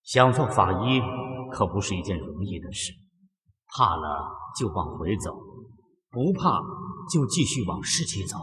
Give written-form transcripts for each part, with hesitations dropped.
想做法医可不是一件容易的事，怕了就往回走，不怕就继续往市区走。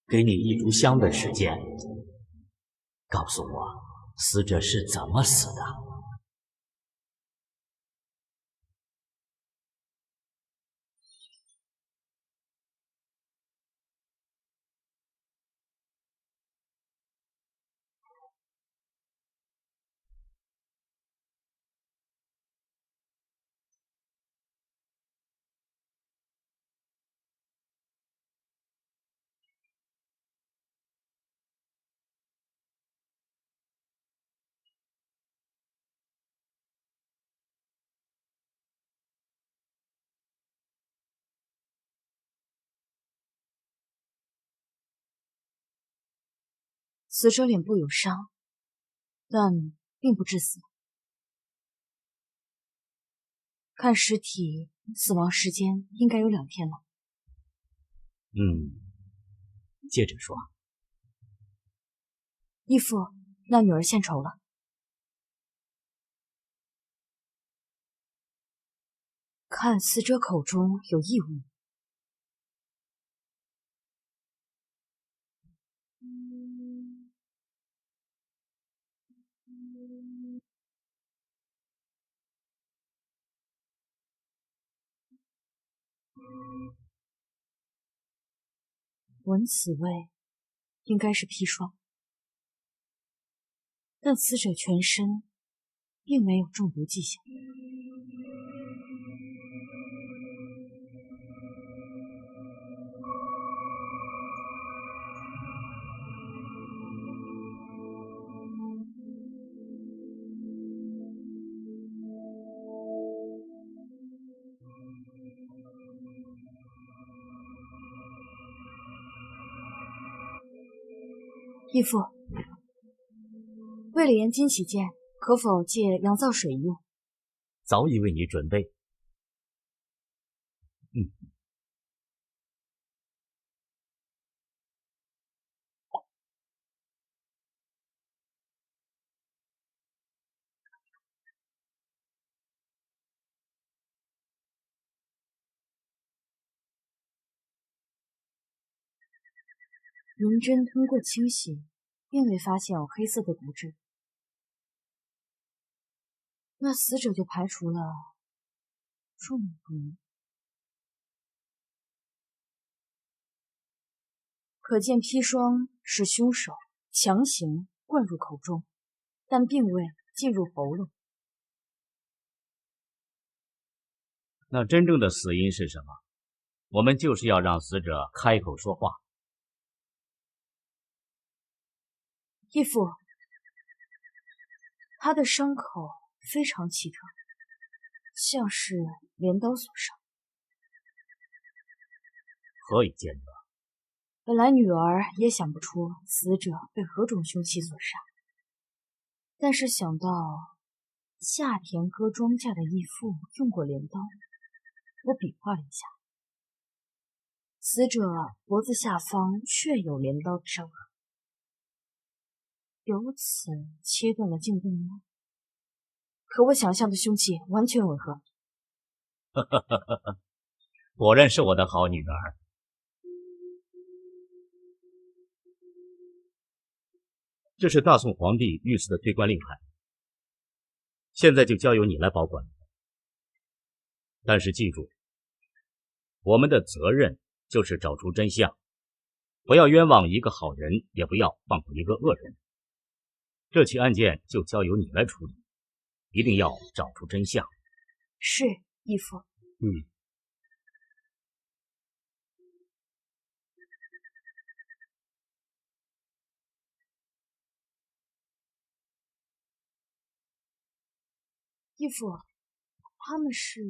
给你一炷香的时间，告诉我死者是怎么死的。死者脸部有伤，但并不致死。看尸体，死亡时间应该有2天了。接着说。义父，那女儿献丑了。看死者口中有异物。闻此味，应该是砒霜，但死者全身并没有中毒迹象。义父，为了严谨起见，可否借阳皂水一用？早已为你准备。银针通过清洗，并未发现有黑色的毒质，那死者就排除了中毒。可见砒霜是凶手强行灌入口中，但并未进入喉咙。那真正的死因是什么？我们就是要让死者开口说话。义父，他的伤口非常奇特，像是镰刀所伤。何以见得？本来女儿也想不出死者被何种凶器所杀，但是想到夏田割庄稼的义父用过镰刀，我比划了一下，死者脖子下方确有镰刀的伤痕，由此切断了颈动脉，和我想象的凶器完全吻合。果然是我的好女儿。这是大宋皇帝御赐的推官令牌，现在就交由你来保管。但是记住，我们的责任就是找出真相，不要冤枉一个好人，也不要放过一个恶人。这起案件就交由你来处理，一定要找出真相。是，义父。义父，他们是……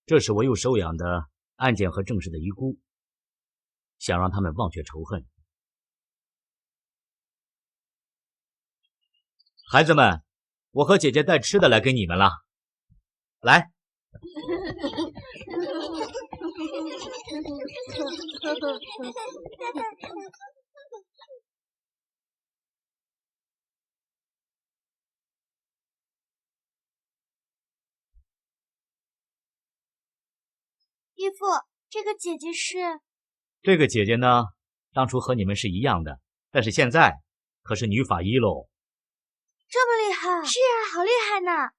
这是我有收养的案件和正式的遗孤，想让他们忘却仇恨。孩子们，我和姐姐带吃的来给你们了，来。义父，这个姐姐是……这个姐姐呢，当初和你们是一样的，但是现在可是女法医喽。这么厉害？是啊，好厉害呢！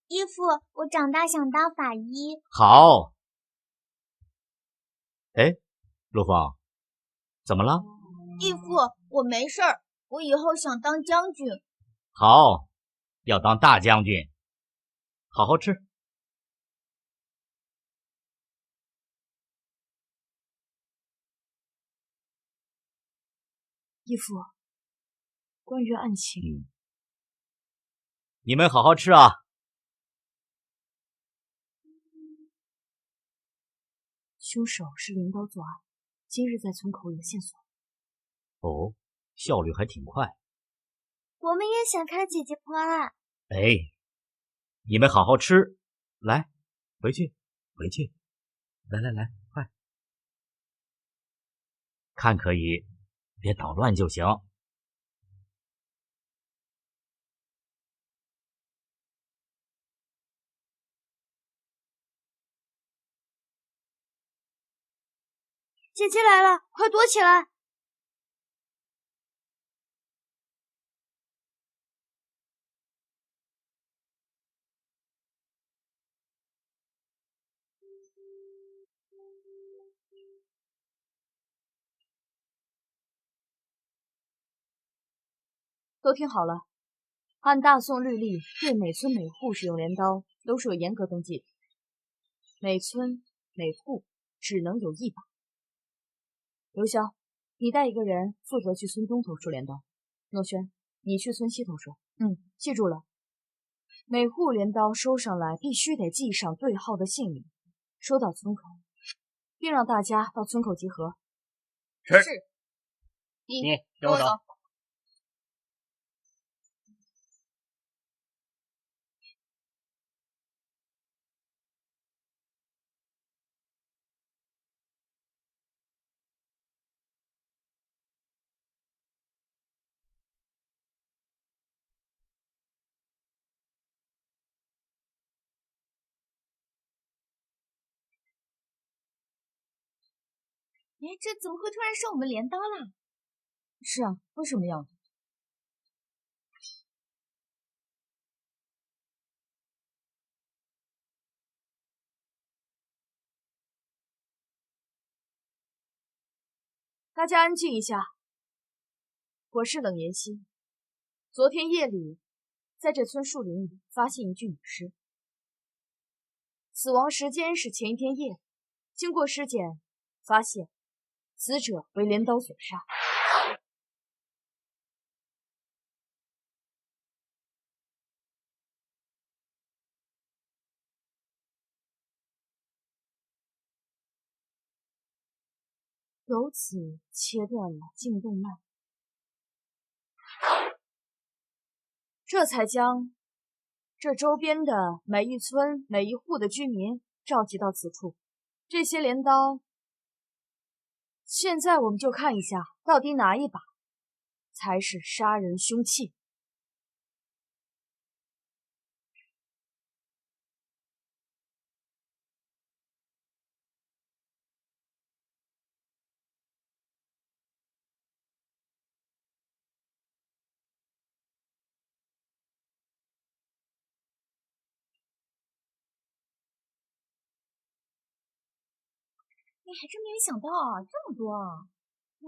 义父，我长大想当法医。好。哎，陆凤，怎么了？义父，我没事儿，我以后想当将军。好，要当大将军，好好吃。义父，关于案情，你们好好吃啊。凶手是镰刀作案，今日在村口有线索。哦，效率还挺快。我们也想看姐姐破案。哎，你们好好吃，来，回去，来，快，看可以，别捣乱就行。姐姐来了，快躲起来！都听好了，按大宋律例，对每村每户使用镰刀都是有严格登记的。每村每户只能有一把。刘潇，你带一个人负责去村东头收镰刀。诺轩，你去村西头收。记住了，每户镰刀收上来必须得记上对号的姓名，收到村口，并让大家到村口集合。是。你跟我走。哎，这怎么会突然收我们镰刀啦？是啊，为什么呀？大家安静一下。我是冷言熙。昨天夜里，在这村树林里发现一具女尸，死亡时间是前一天夜。经过尸检，发现死者为镰刀所杀。由此切断了颈动脉，这才将这周边的每一村每一户的居民召集到此处。这些镰刀，现在我们就看一下，到底哪一把才是杀人凶器。你还真没想到啊，这么多啊！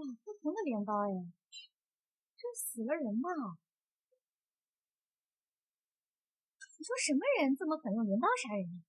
哇，不同的镰刀哎，这死了人呐！你说什么人这么狠用镰刀杀人？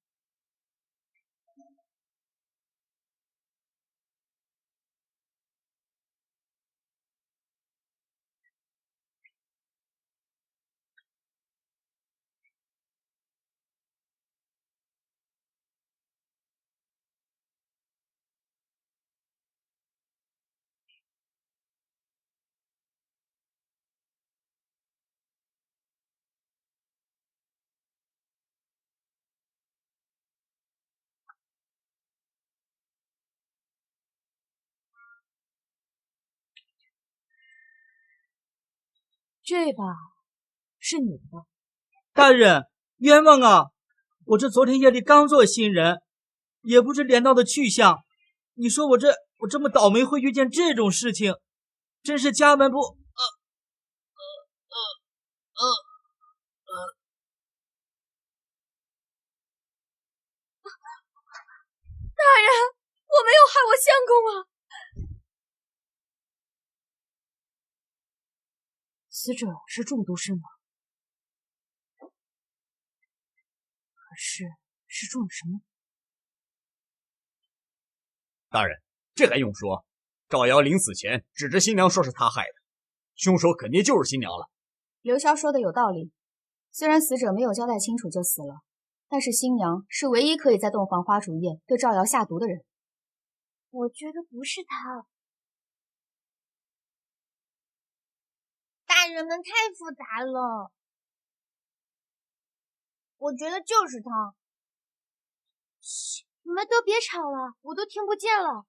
这把是你的。大人，冤枉啊！我这昨天夜里刚做新人，也不知镰刀的去向。你说我这么倒霉会遇见这种事情，真是家门不……大人，我没有害我相公啊！死者是中毒身亡，可是中了什么？大人，这还用说？赵瑶临死前指着新娘说是他害的，凶手肯定就是新娘了。刘潇说的有道理，虽然死者没有交代清楚就死了，但是新娘是唯一可以在洞房花烛夜对赵瑶下毒的人。我觉得不是他。大人们太复杂了，我觉得就是他。嘘，你们都别吵了，我都听不见了。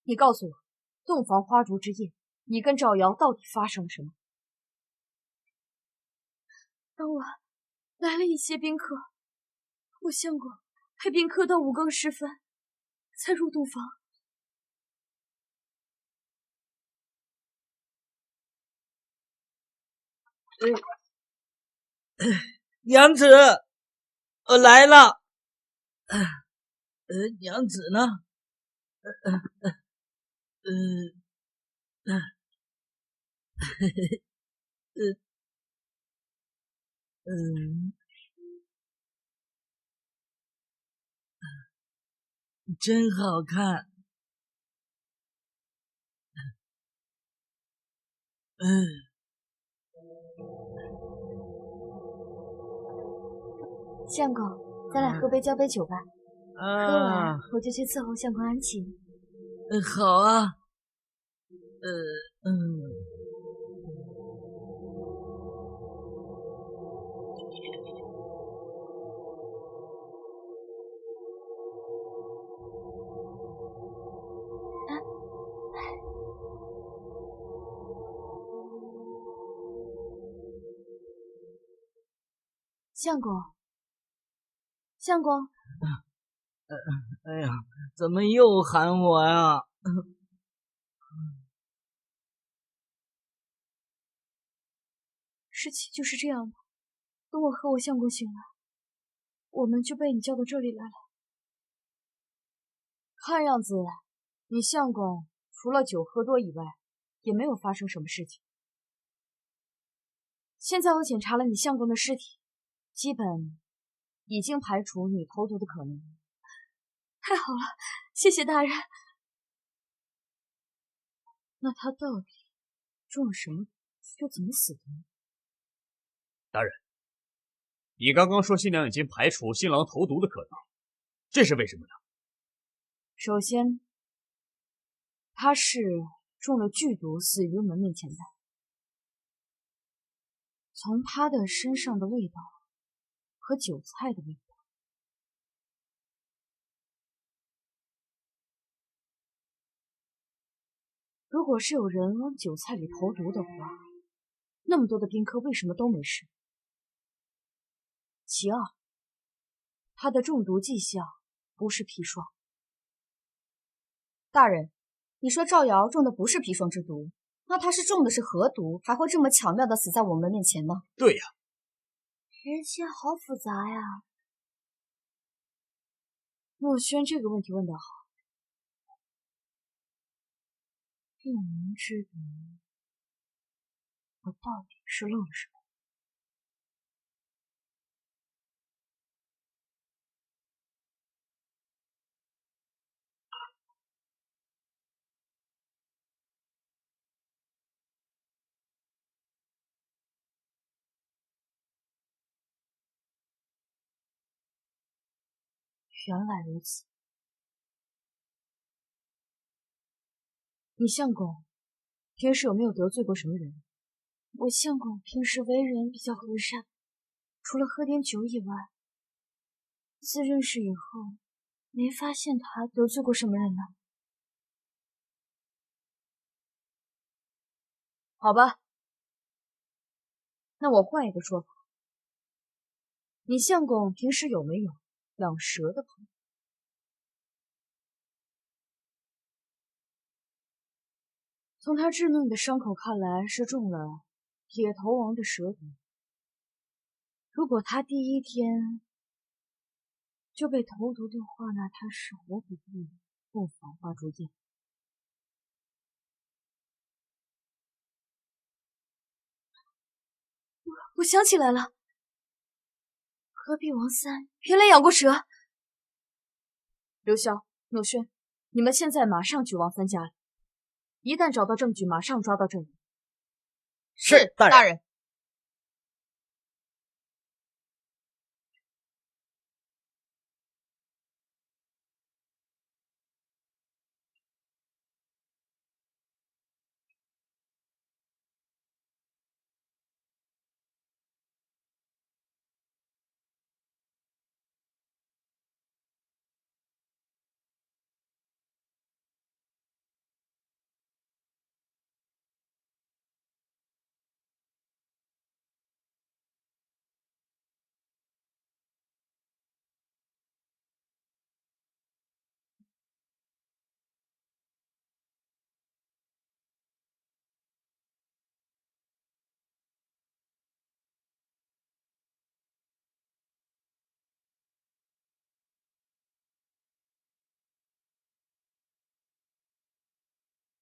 你告诉我，洞房花烛之夜，你跟赵瑶到底发生了什么？当晚来了一些宾客，我相公陪宾客到5更时分才入洞房。娘子，我来了。娘子呢？真好看。相公，咱俩喝杯交杯酒吧。喝完我就去伺候相公安寝。好啊。相公，相公，哎呀，怎么又喊我呀？事情就是这样的。等我和我相公醒来，我们就被你叫到这里来了。看样子，你相公除了酒喝多以外，也没有发生什么事情。现在我检查了你相公的尸体，基本已经排除你投毒的可能。太好了，谢谢大人。那他到底中了什么毒，又怎么死的呢？大人，你刚刚说新娘已经排除新郎投毒的可能，这是为什么呢？首先，他是中了剧毒死于门面前的。从他的身上的味道和韭菜的味道，如果是有人往韭菜里投毒的话，那么多的宾客为什么都没事？其二，他的中毒迹象不是砒霜。大人，你说赵瑶中的不是砒霜之毒，那他是中的是何毒，还会这么巧妙的死在我们面前呢？对呀，人心好复杂呀。墨轩这个问题问得好。不明之敌，我到底是漏了什么？原来如此。你相公平时有没有得罪过什么人？我相公平时为人比较和善，除了喝点酒以外，自认识以后没发现他得罪过什么人呢。好吧，那我换一个说法，你相公平时有没有养蛇的朋友？从他致命的伤口看来，是中了铁头王的蛇毒。如果他第一天就被投毒的话，那他是活不过洞房花烛夜。我想起来了，隔壁王三原来养过蛇。刘潇、诺轩，你们现在马上去王三家里，一旦找到证据，马上抓到证人。是，大人。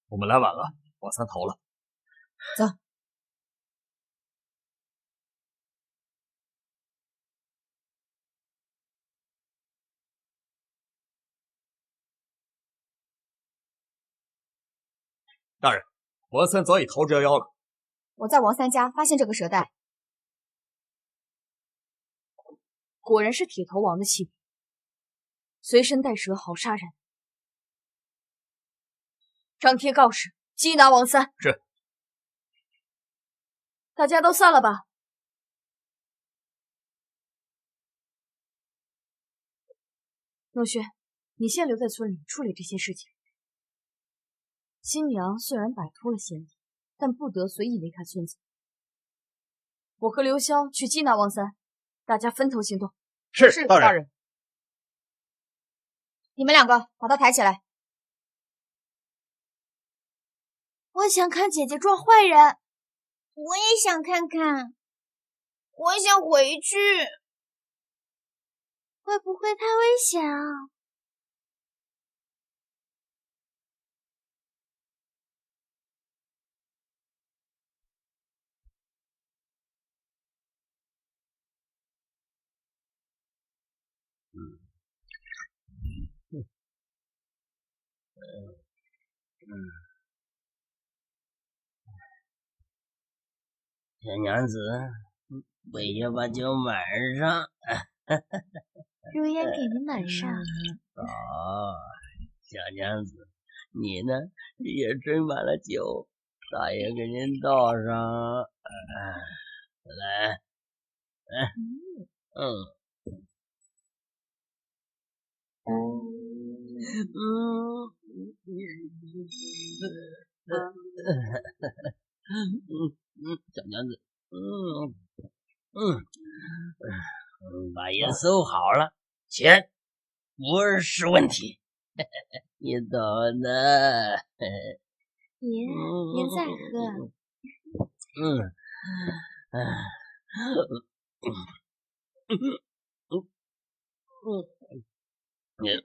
我们来晚了，王三逃了。走。大人，王三早已逃之夭夭了。我在王三家发现这个蛇袋，果然是铁头王的器物，随身带蛇，好杀人。张贴告示，缉拿王三。是。大家都散了吧。诺轩，你先留在村里处理这些事情。新娘虽然摆脱了嫌疑，但不得随意离开村子。我和刘潇去缉拿王三，大家分头行动。是，大人。你们两个把他抬起来。我想看姐姐抓坏人。我也想看看。我想回去。会不会太危险啊？小娘子，为要把酒满上。如愿给您满上。小娘子，你呢也斟满了酒，大爷给您倒上。来，小娘子，把爷收好了，钱不是问题，你懂的。爷，您再喝。哎呀，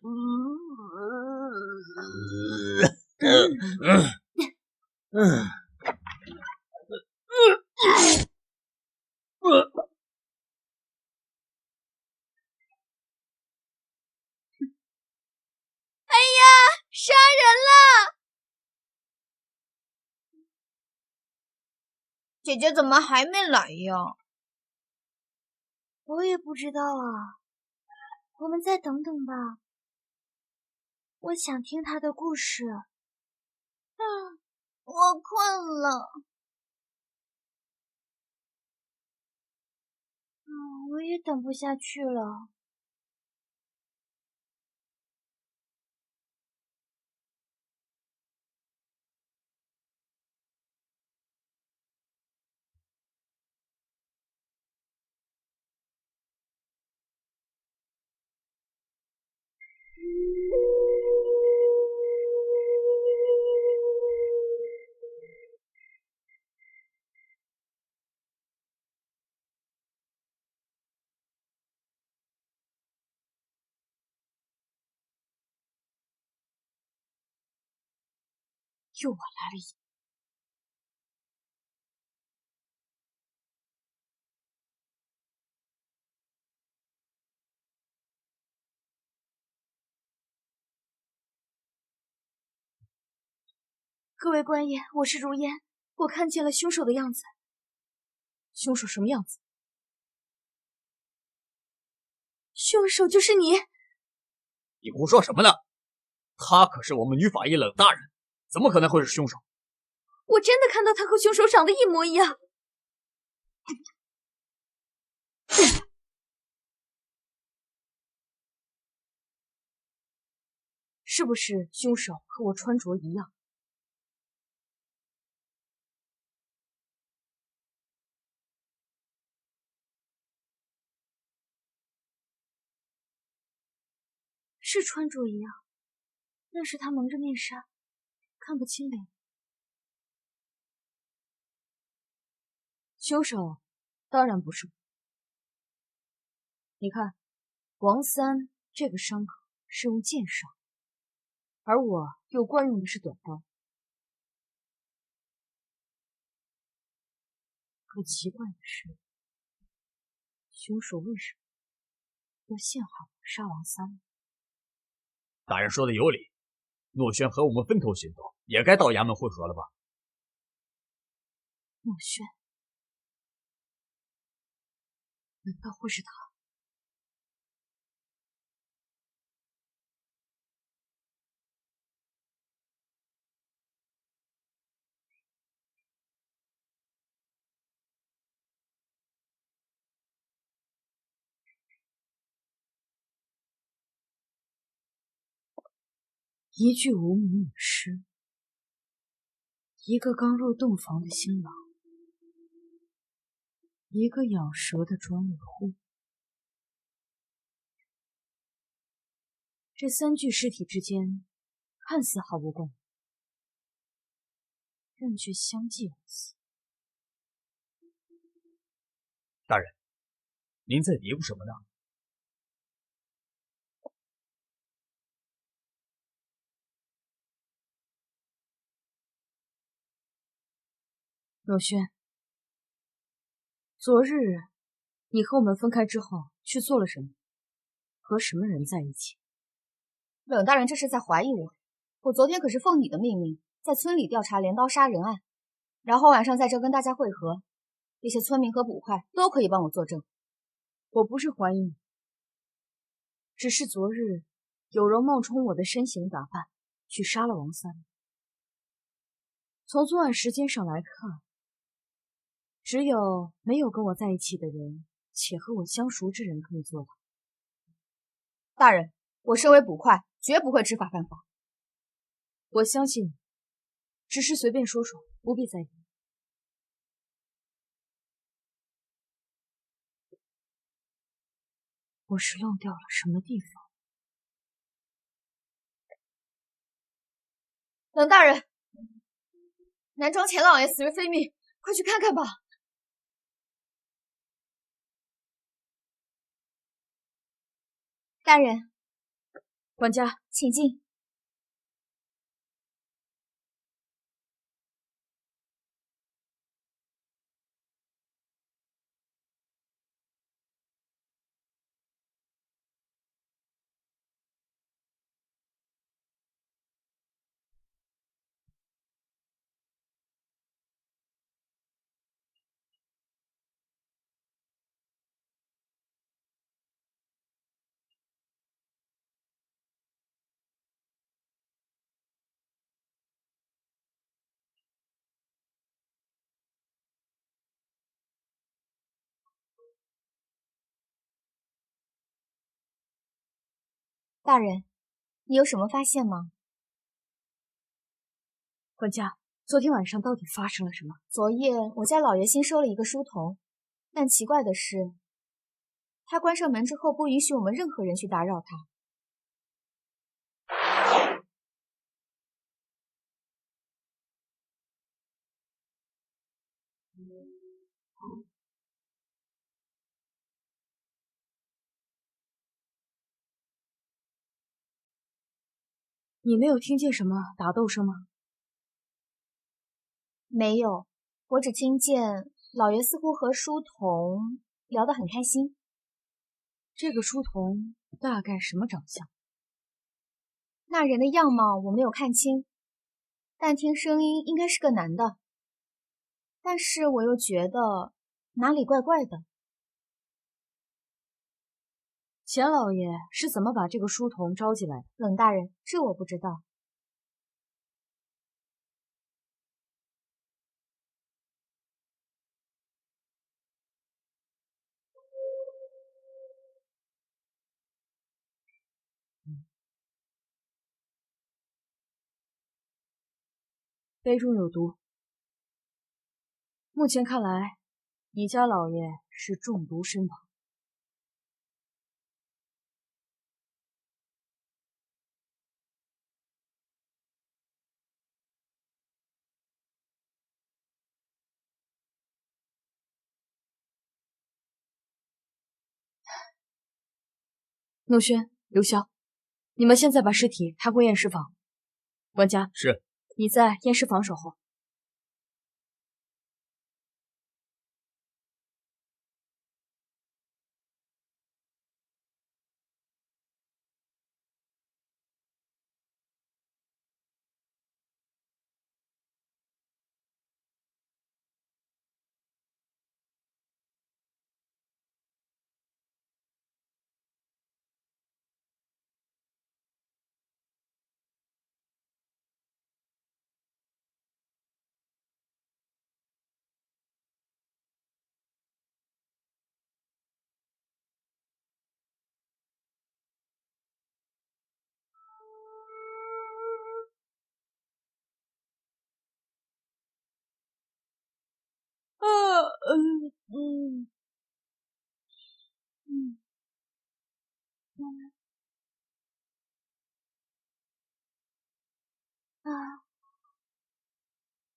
杀人了！姐姐怎么还没来呀？我也不知道啊，我们再等等吧。我想听她的故事。我困了。我也等不下去了。又晚来了一步。各位官爷，我是如烟，我看见了凶手的样子。凶手什么样子？凶手就是你！你胡说什么呢？他可是我们女法医冷大人，怎么可能会是凶手？我真的看到他和凶手长得一模一样。是不是凶手和我穿着一样？是穿着一样，但是他蒙着面纱，看不清脸。凶手当然不是我。你看，王三这个伤口是用剑伤，而我又惯用的是短刀。可奇怪的是，凶手为什么要陷害我杀王三？大人说的有理，诺轩和我们分头行动，也该到衙门会合了吧？诺轩，难道会是他？一具无名女尸，一个刚入洞房的新郎，一个咬舌的庄尾户。这三具尸体之间看似毫无关联，但却相继而死。大人，您在嘀咕什么呢？若轩，昨日你和我们分开之后去做了什么？和什么人在一起？冷大人这是在怀疑我。我昨天可是奉你的命令，在村里调查镰刀杀人案，然后晚上在这跟大家会合，一些村民和捕快都可以帮我作证。我不是怀疑你，只是昨日有人冒充我的身形打扮去杀了王三。从作案时间上来看，只有没有跟我在一起的人，且和我相熟之人可以做到。大人，我身为捕快，绝不会知法犯法。我相信你，只是随便说说，不必在意。我是漏掉了什么地方？冷大人，南庄钱老爷死于非命，快去看看吧。大人，管家，请进。大人，你有什么发现吗？管家，昨天晚上到底发生了什么？昨夜我家老爷新收了一个书童，但奇怪的是，他关上门之后不允许我们任何人去打扰他。你没有听见什么打斗声吗？没有，我只听见老爷似乎和书童聊得很开心。这个书童大概什么长相？那人的样貌我没有看清，但听声音应该是个男的。但是我又觉得哪里怪怪的。钱老爷是怎么把这个书童招进来的？冷大人，这我不知道。杯中有毒。目前看来，你家老爷是中毒身亡。诺轩、刘潇，你们现在把尸体抬回验尸房。管家，是。你在验尸房守候。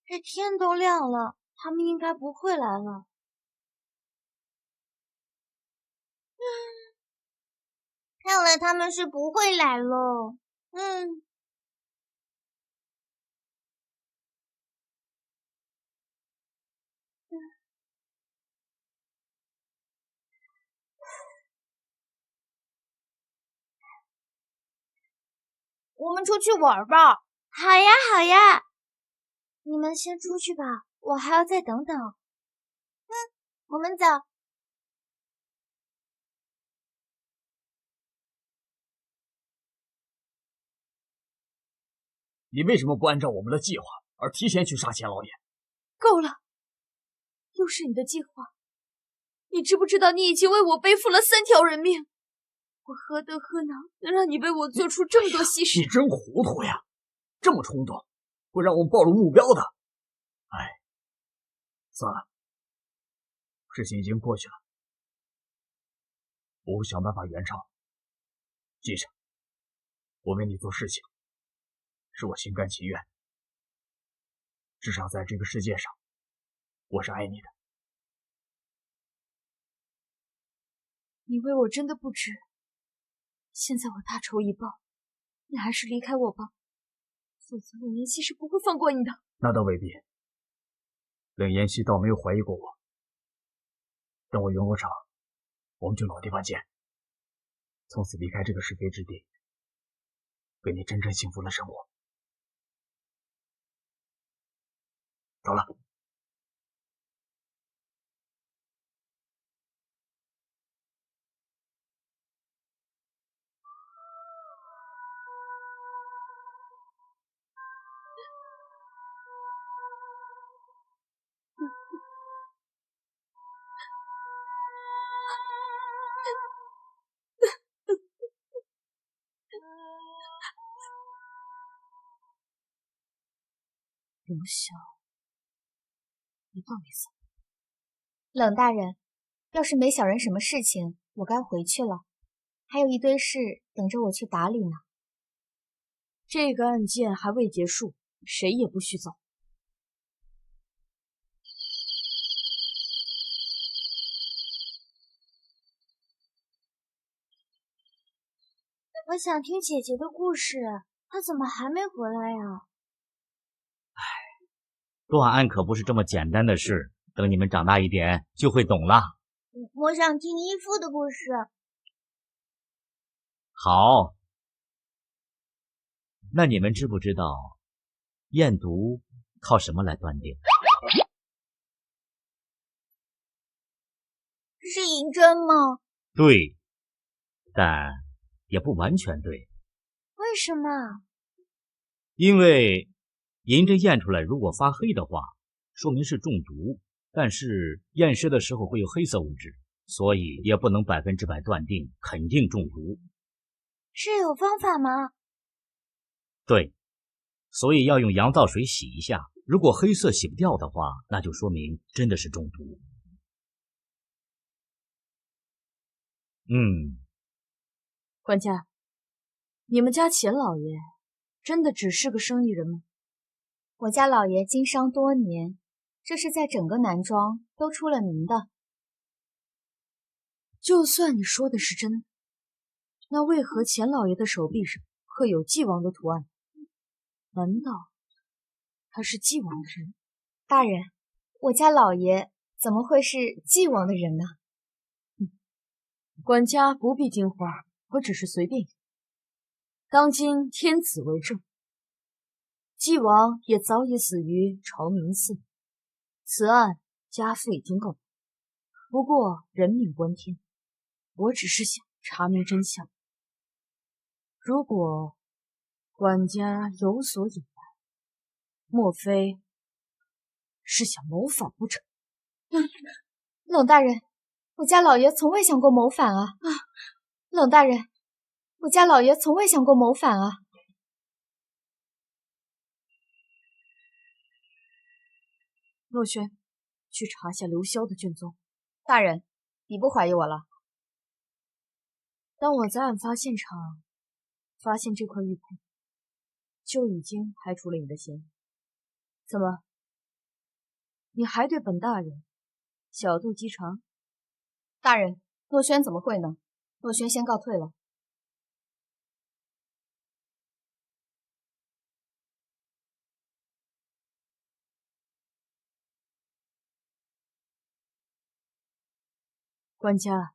这天都亮了，他们应该不会来了。看来他们是不会来了。我们出去玩吧。好呀，好呀。你们先出去吧，我还要再等等。我们走。你为什么不按照我们的计划而提前去杀钱老爷？够了，又是你的计划。你知不知道你已经为我背负了3条人命？我何德何能能让你为我做出这么多牺牲？你真糊涂呀！这么冲动，会让我们暴露目标的。哎，算了，事情已经过去了，我会想办法圆场。记着，我为你做事情，是我心甘情愿。至少在这个世界上，我是爱你的。你为我真的不值。现在我大仇已报，你还是离开我吧，否则冷妍希是不会放过你的。那倒未必，冷妍希倒没有怀疑过我。等我圆过场，我们就老地方见。从此离开这个是非之地，跟你真正幸福的生活。走了。刘晓，你到底怎么？冷大人，要是没小人什么事情，我该回去了，还有一堆事等着我去打理呢。这个案件还未结束，谁也不许走。我想听姐姐的故事，她怎么还没回来呀？断案可不是这么简单的事，等你们长大一点就会懂了。我想听义父的故事。好，那你们知不知道验毒靠什么来断定？是银针吗？对，但也不完全对，为什么？因为银针验出来如果发黑的话，说明是中毒，但是验尸的时候会有黑色物质，所以也不能100%断定肯定中毒。是有方法吗？对，所以要用羊皂水洗一下，如果黑色洗不掉的话，那就说明真的是中毒。管家，你们家钱老爷真的只是个生意人吗？我家老爷经商多年，这是在整个南庄都出了名的。就算你说的是真的，那为何钱老爷的手臂上刻有纪王的图案？难道他是纪王的人？大人，我家老爷怎么会是纪王的人呢？管家不必惊慌，我只是随便。当今天子为政，纪王也早已死于朝明寺，此案家父已经够了。不过人命关天，我只是想查明真相。如果管家有所隐瞒，莫非是想谋反不成？冷大人，我家老爷从未想过谋反啊！冷大人，我家老爷从未想过谋反啊！洛轩，去查下刘潇的卷宗。大人，你不怀疑我了？当我在案发现场发现这块玉佩，就已经排除了你的嫌疑。怎么，你还对本大人小肚鸡肠？大人，洛轩怎么会呢？洛轩先告退了。管家，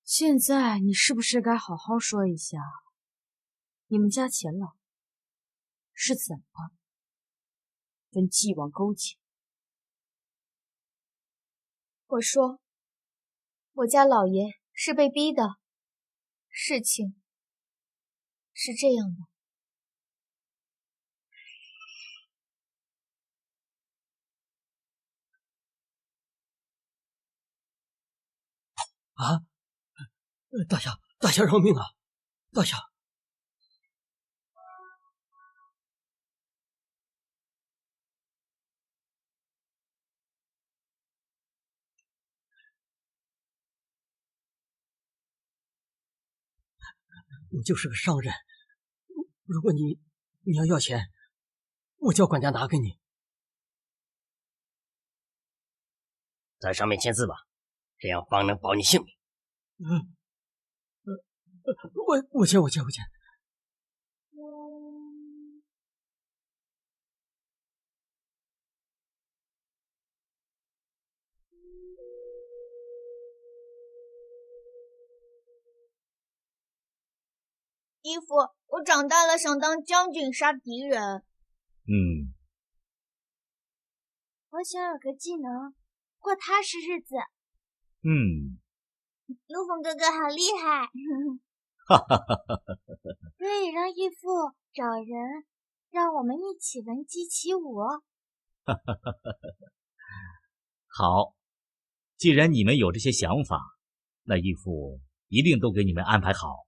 现在你是不是该好好说一下，你们家钱老是怎么跟纪王勾结？我说，我家老爷是被逼的，事情是这样的。啊！大侠，大侠饶命啊！大侠，我就是个商人，如果你要钱，我叫管家拿给你。在上面签字吧，这样方能保你性命。我签。义父，我长大了，想当将军，杀敌人。我想有个技能，过踏实日子。陆风哥哥好厉害！可以让义父找人，让我们一起闻鸡起舞。好，既然你们有这些想法，那义父一定都给你们安排好。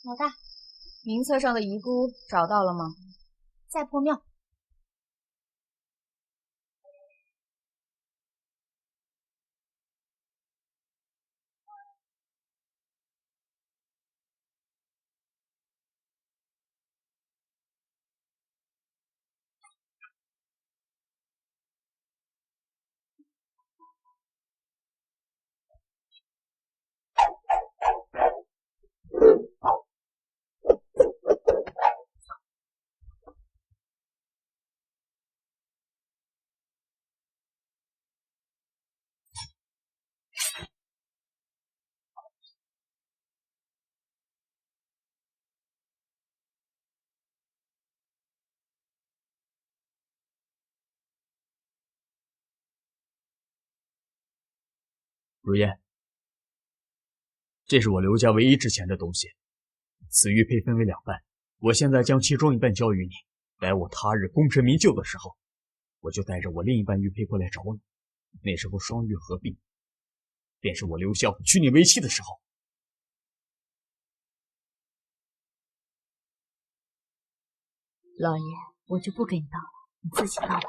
老大，名册上的遗孤找到了吗？在破庙。如烟，这是我刘家唯一值钱的东西，此玉佩分为2半，我现在将其中一半交予你，待我他日功成名就的时候，我就带着我另一半玉佩过来找你，那时候双玉合璧，便是我刘孝娶你为妻的时候。老爷，我就不给你倒了，你自己倒吧。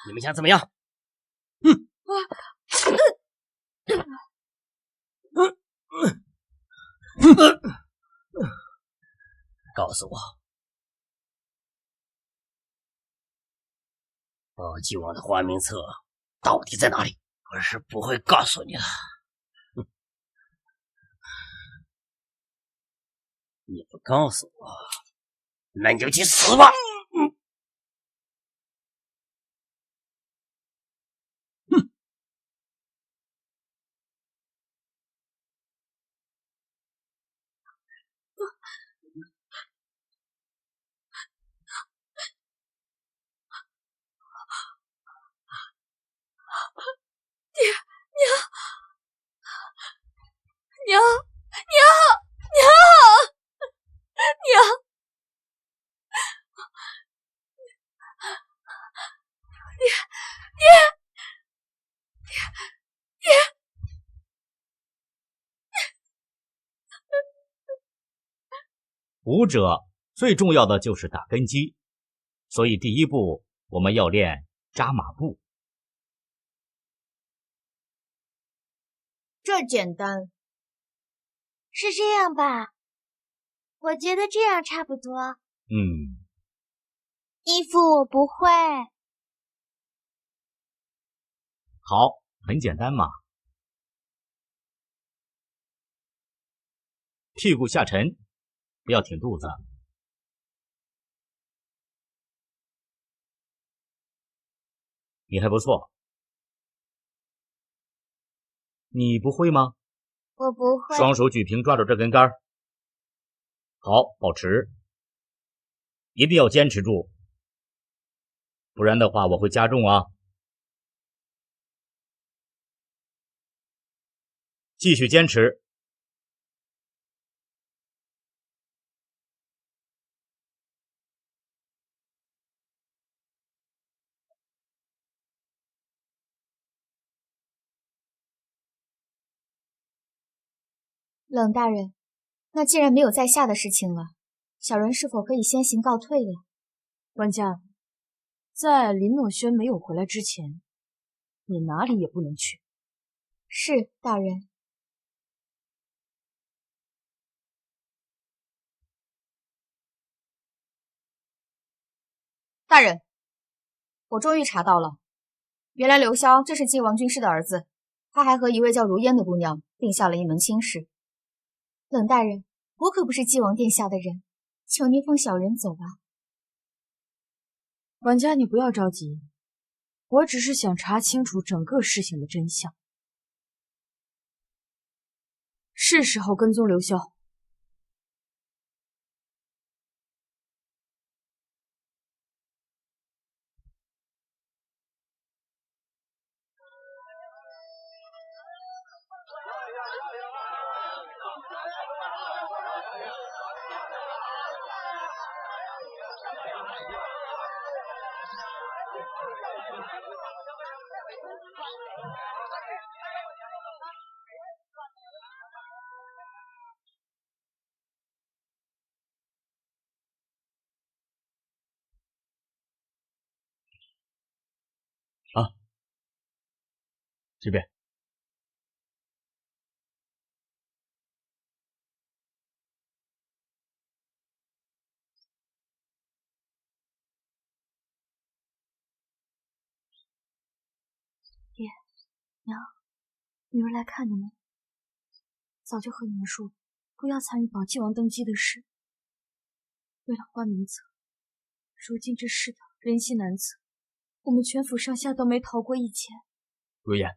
你们想怎么样？告诉我，报继王的花名册到底在哪里？我是不会告诉你的。你不告诉我，那你就去死吧！娘！武者最重要的就是打根基，所以第一步我们要练扎马步。这简单。是这样吧？我觉得这样差不多。义父，我不会。好，很简单嘛。屁股下沉，不要挺肚子。你还不错。你不会吗？我不会。双手举平，抓住这根杆。好，保持，一定要坚持住，不然的话我会加重啊。继续坚持。冷大人，那既然没有在下的事情了，小人是否可以先行告退了？管家，在林诺轩没有回来之前，你哪里也不能去。是，大人。大人，我终于查到了，原来刘萧正是晋王军师的儿子，他还和一位叫如烟的姑娘定下了一门亲事。冷大人，我可不是晋王殿下的人，求您放小人走吧。管家，你不要着急，我只是想查清楚整个事情的真相。是时候跟踪刘潇。啊，这边。爹娘，女儿来看你们。早就和你们说，不要参与宝靖王登基的事。为了换名册，如今这世道人心难测，我们全府上下都没逃过一劫。如烟，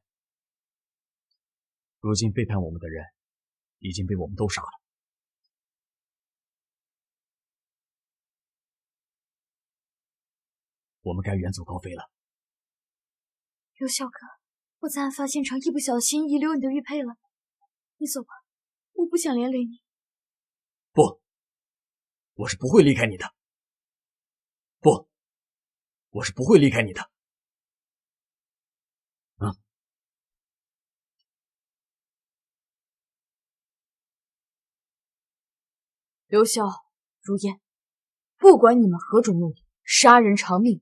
如今背叛我们的人已经被我们都杀了，我们该远走高飞了。刘笑哥，我在案发现场一不小心遗留你的玉佩了，你走吧，我不想连累你。不，我是不会离开你的。不，我是不会离开你的。刘潇、如烟，不管你们何种目的，杀人偿命，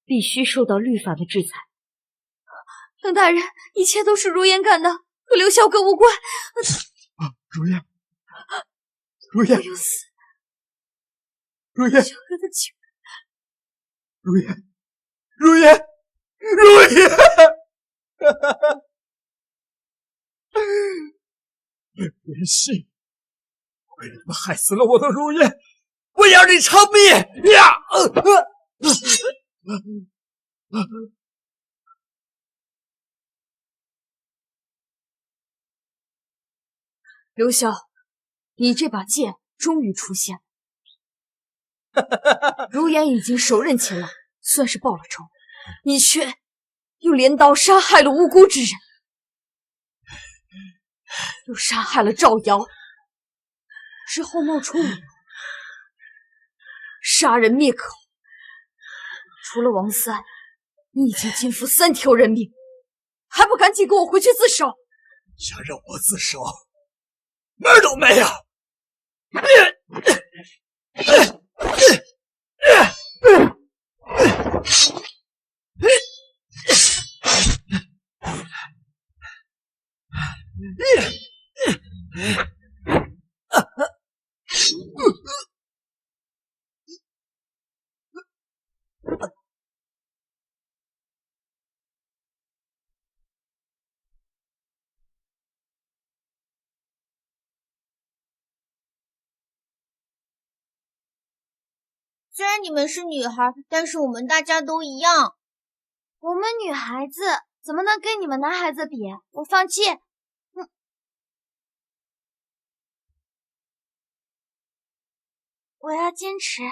必须受到律法的制裁。冷大人，一切都是如烟干的，和刘潇哥无关。如烟，如烟，我有死。如烟，萧哥的情，如烟，如烟，如烟，林夕，为了你们害死了我的如烟，我要你偿命呀！刘潇，你这把剑终于出现了。如烟已经手刃前来，算是报了仇，你却又镰刀杀害了无辜之人，又杀害了赵瑶，之后冒充我，杀人灭口。除了王三，你已经肩负3条人命，还不赶紧跟我回去自首？想让我自首，门儿都没有！虽然你们是女孩，但是我们大家都一样。我们女孩子怎么能跟你们男孩子比？我放弃。我要坚持。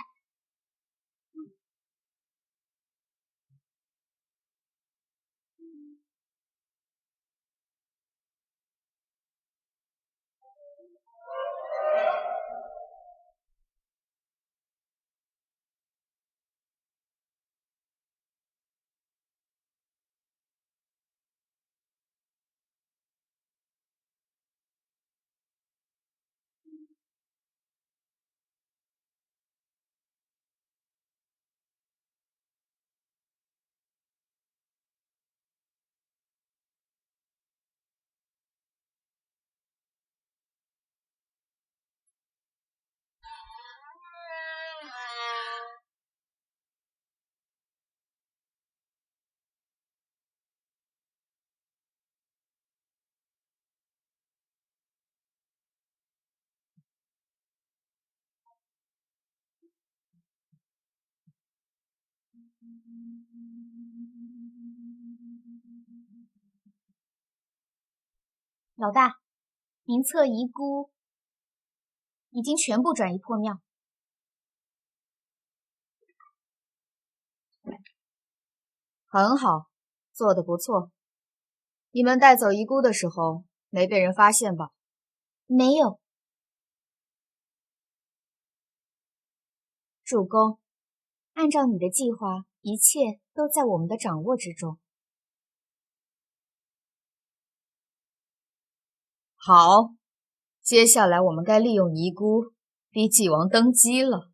老大，名册遗孤已经全部转移破庙。很好，做得不错。你们带走遗孤的时候没被人发现吧？没有。主公，按照你的计划，一切都在我们的掌握之中。好，接下来我们该利用遗孤逼纪王登基了。